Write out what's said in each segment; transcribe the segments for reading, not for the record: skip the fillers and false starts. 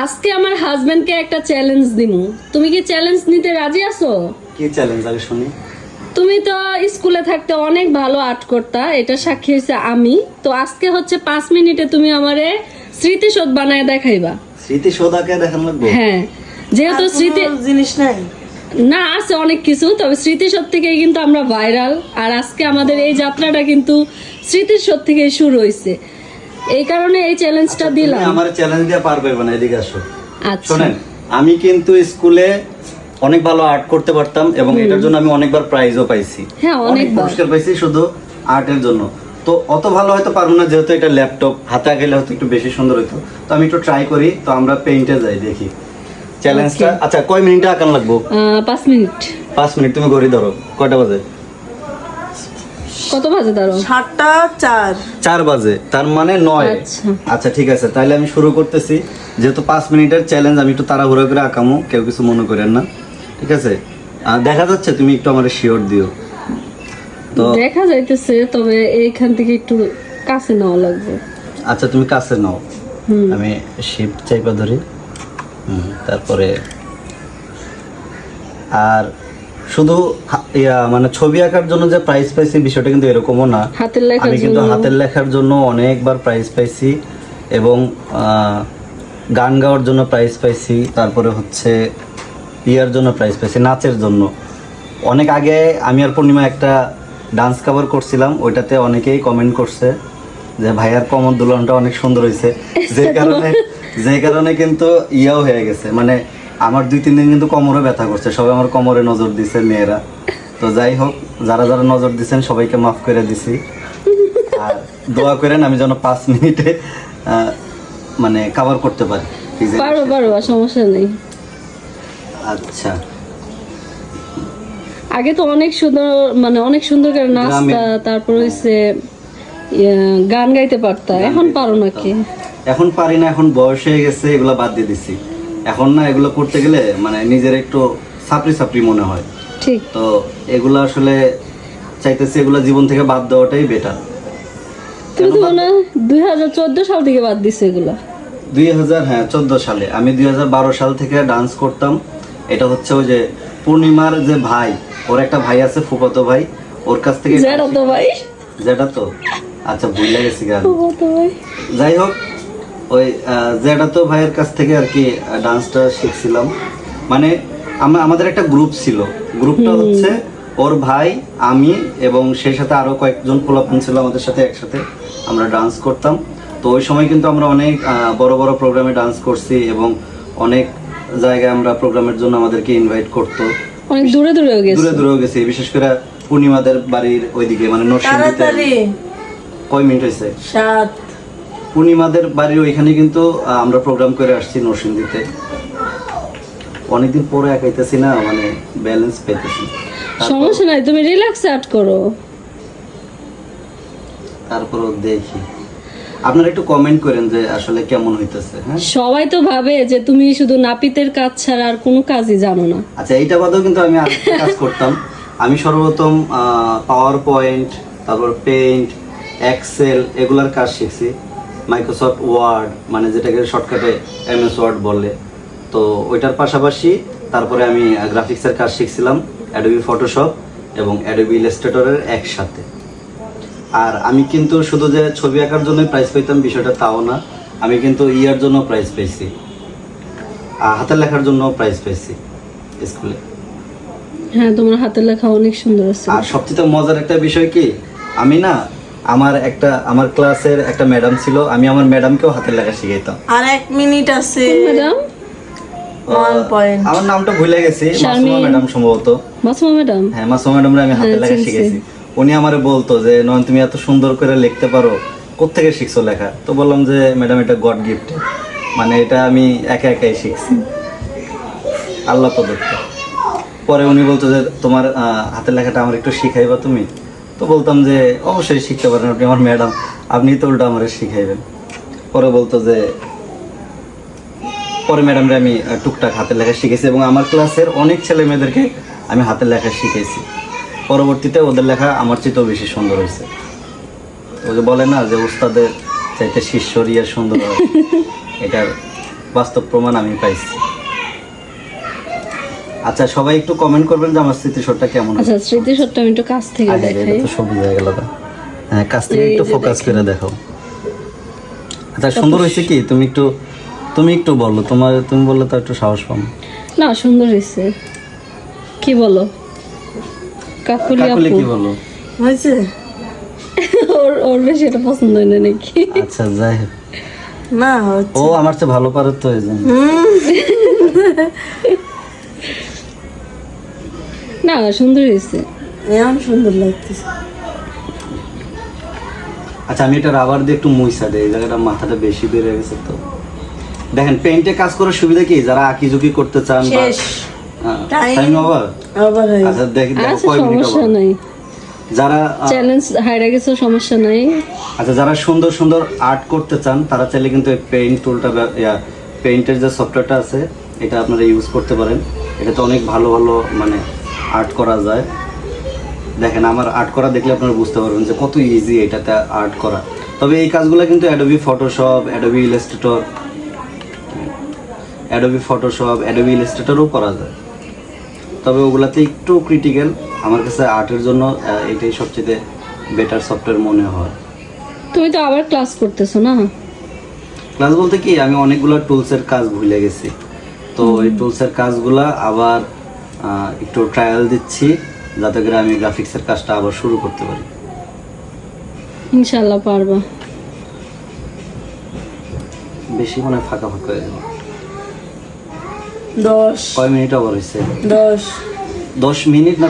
আজকে আমার হাজবেন্ডকে একটা চ্যালেঞ্জ দিমু, তুমি কি চ্যালেঞ্জ নিতে রাজি আছো? কি চ্যালেঞ্জ আগে শুনি। তুমি তো স্কুলে থাকতে অনেক ভালো আর্ট করতা, এটা সাক্ষী হয়েছে আমি। তো আজকে হচ্ছে 5 মিনিটে তুমি আমারে স্মৃতিশোধ বানায় দেখাইবা। স্মৃতিশোধ আঁকে দেখানো লাগবে? হ্যাঁ, যেহেতু স্মৃতি জিনিস নাই না আছে অনেক কিছু, তবে স্মৃতিশোধ থেকে কিন্তু আমরা ভাইরাল। আর আজকে আমাদের এই যাত্রাটা কিন্তু স্মৃতিশোধ থেকে শুরু হয়েছে, এই কারণে এই চ্যালেঞ্জটা দিলাম। তুমি আমার চ্যালেঞ্জ দিয়ে পারবে না, এদিকে আসো। আচ্ছা, শোনেন, আমি কিন্তু স্কুলে অনেক ভালো আর্ট করতে পারতাম এবং এটার জন্য আমি অনেকবার প্রাইজও পাইছি। হ্যাঁ, অনেক অনেকবার। পুরস্কার পাইছি শুধু আর্টের জন্য। তো অত ভালো হয়তো পারবো না, যেহেতু এটা ল্যাপটপ, হাতে গেলে হয়তো একটু বেশি সুন্দর হতো। তো আমি একটু ট্রাই করি। তো আমরা পেইন্টে যাই, দেখি চ্যালেঞ্জটা। আচ্ছা, কয় মিনিটে আঁকান লাগবো? 5 মিনিট। 5 মিনিট। তুমি ঘড়ি ধরো, কয়টা বাজে? কত বাজে দাঁড়ো? 7টা 4 4 বাজে, তার মানে 9। আচ্ছা। আচ্ছা ঠিক আছে, তাহলে আমি শুরু করতেছি। যেহেতু 5 মিনিটের চ্যালেঞ্জ, আমি একটু তাড়াহুড়ো করে আঁকামো, কেউ কিছু মনে করেন না, ঠিক আছে? দেখা যাচ্ছে, তুমি একটু আমার শিওর দিও। তো দেখা যাইতেছে, তবে এইখান থেকে একটু কাছে নেওয়া লাগবে। আচ্ছা, তুমি কাছে নাও, আমি শিফট চাইপা ধরি। তারপরে আর শুধু মানে ছবি আঁকার জন্য যে প্রাইজ পাইছি বিষয়টা কিন্তু এরকমও না। হাতের লেখার আমি কিন্তু জন্য। হাতের লেখার জন্য অনেকবার প্রাইজ পাইছি এবং গান গাওয়ার জন্য প্রাইজ পাইছি। তারপরে হচ্ছে ইয়ার জন্য প্রাইজ পাইছি, নাচের জন্য। অনেক আগে আমি আর পূর্ণিমা একটা ডান্স কভার করছিলাম, ওইটাতে অনেকেই কমেন্ট করছে যে ভাইয়ার কোমর দুলনটা অনেক সুন্দর হয়েছে, যে কারণে কিন্তু ইয়াও হয়ে গেছে, মানে আমার 2-3 দিন কিন্তু কোমরে ব্যথা করছে। সবাই আমার কোমরে নজর দিছে, মেয়েরা। তো যাই হোক, যারা যারা নজর দিচ্ছেন সবাইকে মাফ করে দিছি। আর দোয়া করেন আমি যেন 5 মিনিটে মানে কভার করতে পারি। পারো, সমস্যা নেই। আচ্ছা, আগে তো অনেক সুন্দর, মানে অনেক সুন্দর করে নাচতা, তারপর হইছে গান গাইতে পারতা। এখন পারো নাকি? এখন পারি না, এখন বয়স হয়ে গেছে, এগুলো বাদ দিয়ে দিছি। এখন না এগুলো করতে গেলে মানে নিজের একটু সাপড়ি মনে হয়। ঠিক। তো এগুলো আসলে চাইতেছি এগুলো জীবন থেকে বাদ দেওয়াটাই বেটার। তুমি তো মনে হয় 2014 সাল থেকে বাদ দিছো এগুলা। 2014 সালে, আমি 2012 সাল থেকে ডান্স করতাম। এটা হচ্ছে ওই যে পূর্ণিমার যে ভাই, ওর একটা ভাই আছে, ফুফাতো ভাই, ওর কাছ থেকে। যেটা তো ভাই, যেটা তো, আচ্ছা ভুলে গেছি গান। ফুফাতো ভাই। যাই হোক, ওই যেটা তো ভাইয়ের কাছ থেকে আর কি ডান্সটা শিখছিলাম। মানে আমাদের একটা গ্রুপ ছিল, গ্রুপটা হচ্ছে ওর ভাই, আমি এবং সেই সাথে আরো কয়েকজন পোলাপান ছিল আমাদের সাথে, একসাথে আমরা ডান্স করতাম। তো ওই সময় কিন্তু আমরা অনেক বড় বড় প্রোগ্রামে ডান্স করছি এবং অনেক জায়গায় আমরা প্রোগ্রামের জন্য আমাদেরকে ইনভাইট করতো। অনেক দূরেও গেছি। বিশেষ করে পূর্ণিমাদের বাড়ির ওইদিকে, মানে নরসিংদীতে। তাড়াতাড়ি কয় মিনিট হয়েছে? 7 পূর্ণিমাদের বাড়ির ওইখানে কিন্তু আমরা প্রোগ্রাম করে আসছি নরসিংদীতে। অনেকদিন পরে একাইতেছি না, মানে ব্যালেন্স পেতেছি। সমস্যা নাই, তুমি রিল্যাক্স আর্ট করো। তারপরও দেখি, আপনারা একটু কমেন্ট করেন যে আসলে কেমন হইতেছে। হ্যাঁ, সবাই তো ভাবে যে তুমি শুধু নাপিতের কাজ ছাড়া আর কোনো কাজই জানো না। আচ্ছা, এইটা বাদেও কিন্তু আমি আরেকটা কাজ করতাম। আমি সর্বপ্রথম পাওয়ার পয়েন্ট, তারপর পেইন্ট, এক্সেল এগুলার কাজ শিখছি। মাইক্রোসফট ওয়ার্ড, মানে যেটাকে শর্টকাটে MS ওয়ার্ড বলে। তো ওইটার পাশাপাশি তারপরে আমি গ্রাফিক্সের কাজ শিখছিলাম, অ্যাডোবি ফটোশপ এবং অ্যাডোবি ইলাস্ট্রেটরের একসাথে। আর আমি কিন্তু শুধু যে ছবি আঁকার জন্য প্রাইজ পেতাম বিষয়টা তাও না, আমি কিন্তু ইয়ার জন্য প্রাইজ পেয়েছি, হাতের লেখার জন্য প্রাইজ পেয়েছি স্কুলে। হ্যাঁ, তোমার হাতের লেখা অনেক সুন্দর আছে। আর সবচেয়ে মজার একটা বিষয় কি, আমি না আমার ক্লাসের একটা ম্যাডাম ছিল, আমি আমার ম্যাডামকেও হাতের লেখা শিখাইতাম। আর 1 মিনিট আছে। Madam 1 point. আমার নামটা ভুলে গেছি, মাসুমা ম্যাডাম সম্ভবত। মাসুমা ম্যাডাম? হ্যাঁ, মাসুমা ম্যাডামরে আমি হাতের লেখা শিখেছি। উনি আমারে বলতো যে নয়ন, তুমি এত সুন্দর করে লিখতে পারো, কোত্থেকে শিখছো লেখা? তো বললাম যে ম্যাডাম, এটা গড গিফট, মানে এটা আমি একাই শিখছি, আল্লাহ প্রদত্ত। পরে উনি বলতো যে তোমার হাতের লেখাটা আমার একটু শিখাইবা তুমি? তো বলতাম যে অবশ্যই শিখতে পারেন, আপনি আমার ম্যাডাম, আপনি তো উল্টা আমার শিখাইবেন। পরে বলতো যে, পরে ম্যাডামরে আমি টুকটাক হাতের লেখা শিখেছি এবং আমার ক্লাসের অনেক ছেলে মেয়েদেরকে আমি হাতের লেখা শিখেছি। পরবর্তীতে ওদের লেখা আমার চেয়েও বেশি সুন্দর হয়েছে। ওই যে বলে না যে উস্তাদের চাইতে শিষ্যর ইয়ে সুন্দর হয়, এটার বাস্তব প্রমাণ আমি পাইছি। আচ্ছা, সবাই একটু কমেন্ট করবেন যে আমার স্মৃতিশোরটা কেমন আছে। আচ্ছা, স্মৃতিশোরটা আমি একটু কাছ থেকে আরে, দেখাই। এটা তো সবুজ হয়ে গেল না। হ্যাঁ, কাছ থেকে এই একটু যে ফোকাস দেখেন। করে দেখো। আচ্ছা, সুন্দর হয়েছে কি? তুমি একটু বলো, তুমি বললে তো একটু সাহস পাম। না, সুন্দর হয়েছে। কি বলো কাকুলি কাকুলি আপু? কি বলো? হয়েছে? ওর বেশি এটা পছন্দ হয় না নাকি? আচ্ছা, যাই হোক। না হচ্ছে। ও আমার চেয়ে ভালো পারে তো, এই জন্য। না, সুন্দর হয়েছে। এমন সুন্দর লাগতেছে। আচ্ছা, আমি এটা রাবার দিয়ে একটু মুইসা দেই, এই জায়গাটা মাথাটা বেশি বেড়ে গেছে তো। দেখেন, পেইন্টে কাজ করার সুবিধা কি, যারা আঁকিঝুঁকি করতে চান বা শেষ। Time. Time over. আবার হয়ে আচ্ছা, দেখো আচ্ছা, কয় মিনিট সমস্যা ওভার। নাই। যারা চ্যালেঞ্জ হাইরা গেছে, সমস্যা নাই। আচ্ছা, যারা সুন্দর সুন্দর আর্ট করতে চান তারা চাইলে কিন্তু এই পেইন্ট টুলটা পেইন্টের যে সফটওয়্যারটা আছে এটা আপনারা ইউজ করতে পারেন। এটাতে অনেক ভালো ভালো মানে আর্ট করা যায়। দেখেন, আমার আর্ট করা দেখলে আপনারা বুঝতে পারবেন যে কত ইজি এটাতে আর্ট করা। তবে এই কাজগুলো কিন্তু অ্যাডোবি ফটোশপ, অ্যাডোবি ইলাস্ট্রেটরও করা যায়। তবে ওগুলাতে একটু ক্রিটিক্যাল। আমার কাছে আর্টের জন্য এটাই সবচেয়ে বেটার সফটওয়্যার মনে হয়। তুমি তো আবার ক্লাস করতেছো না? ক্লাস বলতে কি, আমি অনেকগুলো টুলসের কাজ ভুলে গেছি, তো এই টুলসের কাজগুলা আবার একটু ট্রায়াল দিচ্ছি যাতে করে আমি গ্রাফিক্সের কাজটা আবার শুরু করতে পারি। ইনশাল্লাহ পারবা। বেশি মনে হয় ফাঁকা ফাঁকা হয়ে গেল। 10 কয় মিনিট ওভার হয়েছে? 10 10 মিনিট না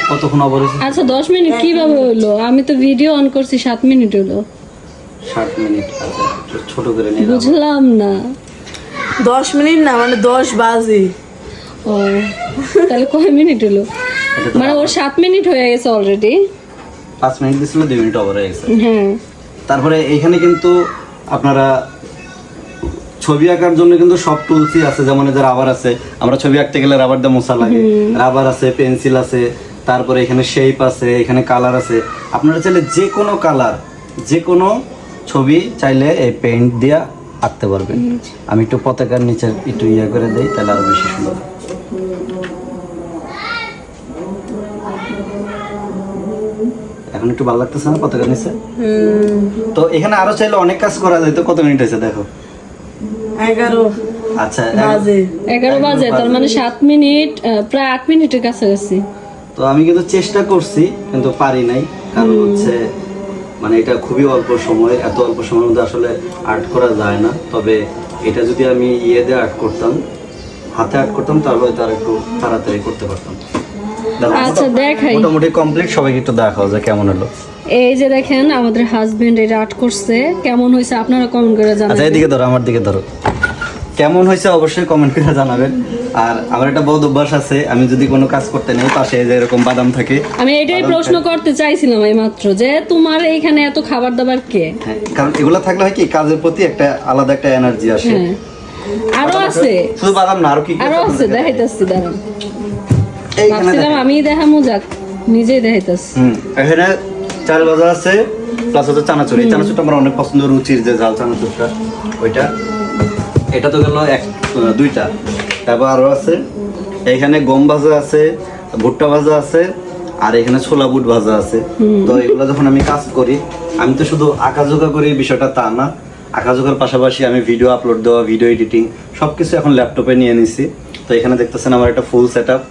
কতক্ষণ ওভার হয়েছে? আচ্ছা, 10 মিনিট কিভাবে হলো? আমি তো ভিডিও অন করছি, 7 মিনিট হলো। 60 মিনিট। আচ্ছা, একটু ছোট করে নিলাম। বুঝলাম না। 10 মিনিট না, মানে 10 বাজে। ও, তাহলে কয় মিনিট হলো? এটা তো মানে ওর 7 মিনিট হয়ে গেছে অলরেডি। 5 মিনিট দিছিল, 2 মিনিট ওভার হয়ে গেছে। হ্যাঁ। তারপরে এইখানে কিন্তু আপনারা ছবি আঁকার জন্য কিন্তু সব টুলসই আছে, যেমন এদের রাবার আছে। আমরা ছবি আঁকতে গেলে রাবার দিয়ে মোছা লাগে। রাবার আছে, পেন্সিল আছে, তারপরে এখানে শেপ আছে, এখানে কালার আছে। আপনারা চাইলে যে কোনো কালার, যে কোনো ছবি চাইলে এই পেইন্ট দিয়ে আঁকতে পারবেন। আমি একটু পতাকার নিচে একটু ইয়ে করে দিই, তাহলে আরো বেশি সুন্দর। এখন একটু ভালো লাগতেছে না পতাকার নিচে? তো এখানে আরো চাইলে অনেক কাজ করা যায়। তো কত মিনিট হয়েছে দেখো? 11 আচ্ছা, বাজে। 11 বাজে, তার মানে 7 মিনিট, প্রায় 8 মিনিটের কাছাকাছি। তো আমি কিন্তু চেষ্টা করছি, কিন্তু পারি নাই। কারণ হচ্ছে মানে এটা খুবই অল্প সময়, এত অল্প সময়ের মধ্যে আসলে আর্ট করা যায় না। তবে এটা যদি আমি দিয়ে আর্ট করতাম, হাতে আর্ট করতাম, তাহলে হয়তো আর একটু তাড়াতাড়ি করতে পারতাম। দেখো, আচ্ছা, দেখাই। মোটামুটি কমপ্লিট। সবাইকে একটু দেখাও যে কেমন হলো। এই যে দেখেন, আমাদের হাজবেন্ড এটা আর্ট করছে। কেমন হয়েছে আপনারা কমেন্ট করে আচ্ছা, জানাবেন। এদিকে ধরো, আমার দিকে ধরো। কেমন হয়েছে অবশ্যই কমেন্ট করে জানাবেন। আর আমার একটা বদ অভ্যাস আছে, আমি যদি কোনো কাজ করতে নেই, পাশে যে এরকম বাদাম থাকে। আমি এটাই প্রশ্ন করতে চাইছিলাম এই মাত্র, যে তোমার এইখানে এত খাবার দাবার কে? হ্যাঁ, কারণ এগুলো থাকলে হয় কি, কাজের প্রতি একটা আলাদা একটা এনার্জি আসে। হ্যাঁ, আরো আছে, শুধু বাদাম না, আরো কি কি আরো আছে? আছে, দেখাইতেছি দাঁড়ান। এইখানে ভাবছিলাম দেখেন। আমি দেখামু, যাক নিজেই দেখাইতেছি। এখানে চাল ভাজা আছে, প্লাস হচ্ছে চানাচুর। এই চানাচুরটা আমার অনেক পছন্দ, রুচির যে ঝাল চানাচুরটা ওইটা। এটা তো গেল দুইটা। তারপর আরো আছে, এইখানে গম ভাজা আছে, ভুট্টা ভাজা আছে, আর এখানে ছোলা বুট ভাজা আছে। তো এগুলো যখন আমি কাজ করি, আমি তো শুধু আঁকাঝোঁকা করি বিষয়টা তা না। আঁকাঝোঁকার পাশাপাশি আমি ভিডিও আপলোড দেওয়া, ভিডিও এডিটিং সবকিছু এখন ল্যাপটপে নিয়ে নিছি। তো এখানে দেখতেছেন আমার একটা ফুল সেট আপ।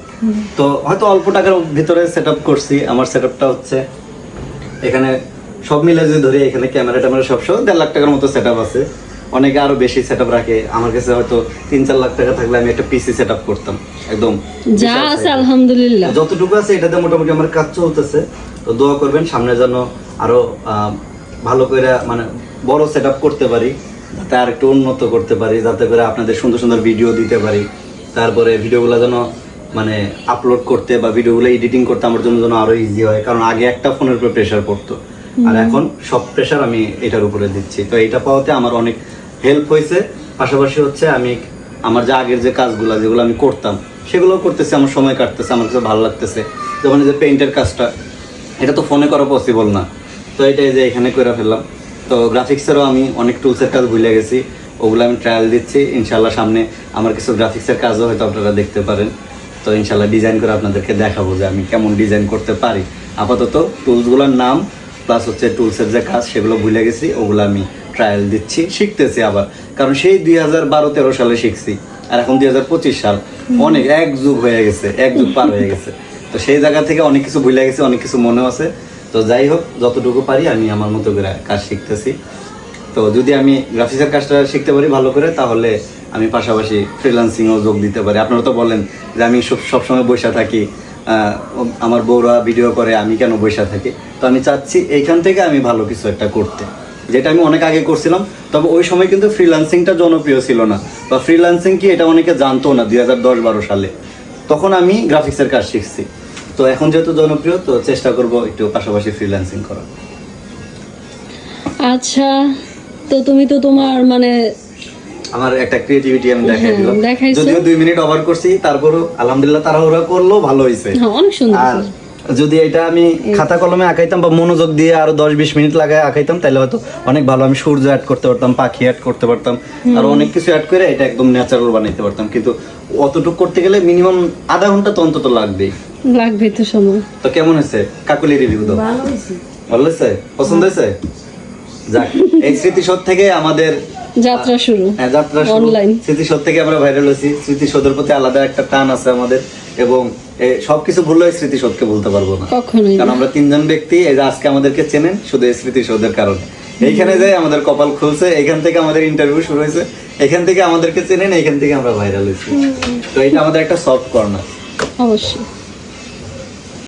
তো হয়তো অল্প টাকার ভিতরে সেট আপ করছি। আমার সেট আপটা হচ্ছে এখানে সব মিলে যদি ধরি, এখানে ক্যামেরা ট্যামেরা সব 1.5 লাখ টাকার মতো সেট আপ আছে। অনেকে আরো বেশি সেট আপ রাখে। আমার কাছে হয়তো 3-4 লাখ টাকা থাকলে আমি একটা পিসি সেট আপ করতাম একদম। যা আছে আলহামদুলিল্লাহ। যতটুকু আছে এটাতে মোটামুটি আমার কাজ চলতেছে। তো দোয়া করবেন সামনে যেন আরো ভালো করে মানে বড় সেট আপ করতে পারি, যাতে আর একটু উন্নত করতে পারি, যাতে করে আপনাদের সুন্দর সুন্দর ভিডিও দিতে পারি। তারপরে ভিডিওগুলো যেন মানে আপলোড করতে বা ভিডিওগুলো এডিটিং করতে আমার জন্য যেন আরো ইজি হয়। কারণ আগে একটা ফোনের উপর প্রেশার পড়তো, আর এখন সব প্রেশার আমি এটার উপরে দিচ্ছি। তো এটা পাওয়াতে আমার অনেক হেল্প হয়েছে। পাশাপাশি হচ্ছে আমি আমার যে আগের যে কাজগুলো যেগুলো আমি করতাম সেগুলোও করতেছি, আমার সময় কাটতেছে, আমার কাছে ভালো লাগতেছে। যেমন এই যে পেইন্টের কাজটা, এটা তো ফোনে করা পসিবল না, তো এটাই যে এখানে করে ফেললাম। তো গ্রাফিক্সেরও আমি অনেক টুলসের কাজ ভুলে গেছি। ওগুলো আমি ট্রায়াল দিচ্ছি। ইনশাল্লাহ সামনে আমার কিছু গ্রাফিক্সের কাজও হয়তো আপনারা দেখতে পারেন। তো ইনশাল্লাহ ডিজাইন করে আপনাদেরকে দেখাবো যে আমি কেমন ডিজাইন করতে পারি। আপাতত টুলসগুলোর নাম প্লাস হচ্ছে টুলসের যে কাজ সেগুলো ভুলে গেছি, ওগুলো আমি ট্রায়াল দিচ্ছি, শিখতেছি আবার। কারণ সেই 2012-13 সালে শিখছি, আর এখন 2025 সাল, অনেক এক যুগ হয়ে গেছে, এক যুগ পার হয়ে গেছে। তো সেই জায়গা থেকে অনেক কিছু ভুলে গেছি, অনেক কিছু মনেও আছে। তো যাই হোক, যতটুকু পারি আমি আমার মতো করে কাজ শিখতেছি। তো যদি আমি গ্রাফিক্সের কাজটা শিখতে পারি ভালো করে, তাহলে আমি পাশাপাশি ফ্রিল্যান্সিংও যোগ দিতে পারি। আপনারা তো বলেন যে আমি সবসময় বসে থাকি, আমার বউরা ভিডিও করে, আমি কেন বসে থাকি। তো আমি চাচ্ছি এইখান থেকে আমি ভালো কিছু একটা করতে, যেটা আমি অনেক আগে করছিলাম। তবে ওই সময় কিন্তু ফ্রিল্যান্সিংটা জনপ্রিয় ছিল না, বা ফ্রিল্যান্সিং কি এটা অনেকে জানতো না 2010-12 সালে। তখন আমি গ্রাফিক্সের কাজ শিখছি। তো এখন যেহেতু জনপ্রিয়, তো চেষ্টা করব একটু পাশাপাশি ফ্রিল্যান্সিং করার। আচ্ছা, তো তুমি তো তোমার মানে আমার একটা ক্রিয়েটিভিটি আমি দেখাই দিলাম, দেখাইছো। যদিও 2 মিনিট ওভার করছি, তারপরও আলহামদুলিল্লাহ তাড়াহুড়া করলো ভালো হয়েছে। হ্যাঁ, অনেক সুন্দর। আর যদি এটা আমি খাতা কলমে আঁকাইতাম বা মনোযোগ দিয়ে আরো 10-20 মিনিট লাগায় আঁকাইতাম, তাহলে হয়তো অনেক ভালো আমি সূর্য অ্যাড করতে পারতাম, পাখি অ্যাড করতে পারতাম, আর অনেক কিছু অ্যাড করে এটা একদম ন্যাচারাল বানাইতে পারতাম। কিন্তু অতটুকু করতে গেলে মিনিমাম আধা ঘন্টা তো অন্তত লাগবেই। লাগবে তো সময়। তো কেমন হয়েছে কাকুলি রিভিউ দাও? ভালো হয়েছে। ভালো হয়েছে? পছন্দ হয়েছে? যাক, এই স্মৃতিসৌধ থেকে আমাদের যাত্রা শুরু। হ্যাঁ, যাত্রা শুরু। অনলাইন স্মৃতিসৌধ থেকে আমরা ভাইরাল হয়েছি। স্মৃতিসৌধের প্রতি আলাদা একটা টান আছে আমাদের, এবং সবকিছু ভুললেও স্মৃতিসৌধকে বলতে পারবো না, কখনোই কারণ না। আমরা 3জন ব্যক্তি এই যে আজকে আমাদেরকে চেনেন শুধু এই স্মৃতিসৌধের কারণে। এইখানে যাই আমাদের কপাল খুলছে, এখান থেকে আমাদের ইন্টারভিউ শুরু হয়েছে, এখান থেকে আমাদেরকে চেনেন, এখান থেকে আমরা ভাইরাল হয়েছি। তো এটা আমাদের একটা সফট কর্নার। অবশ্যই।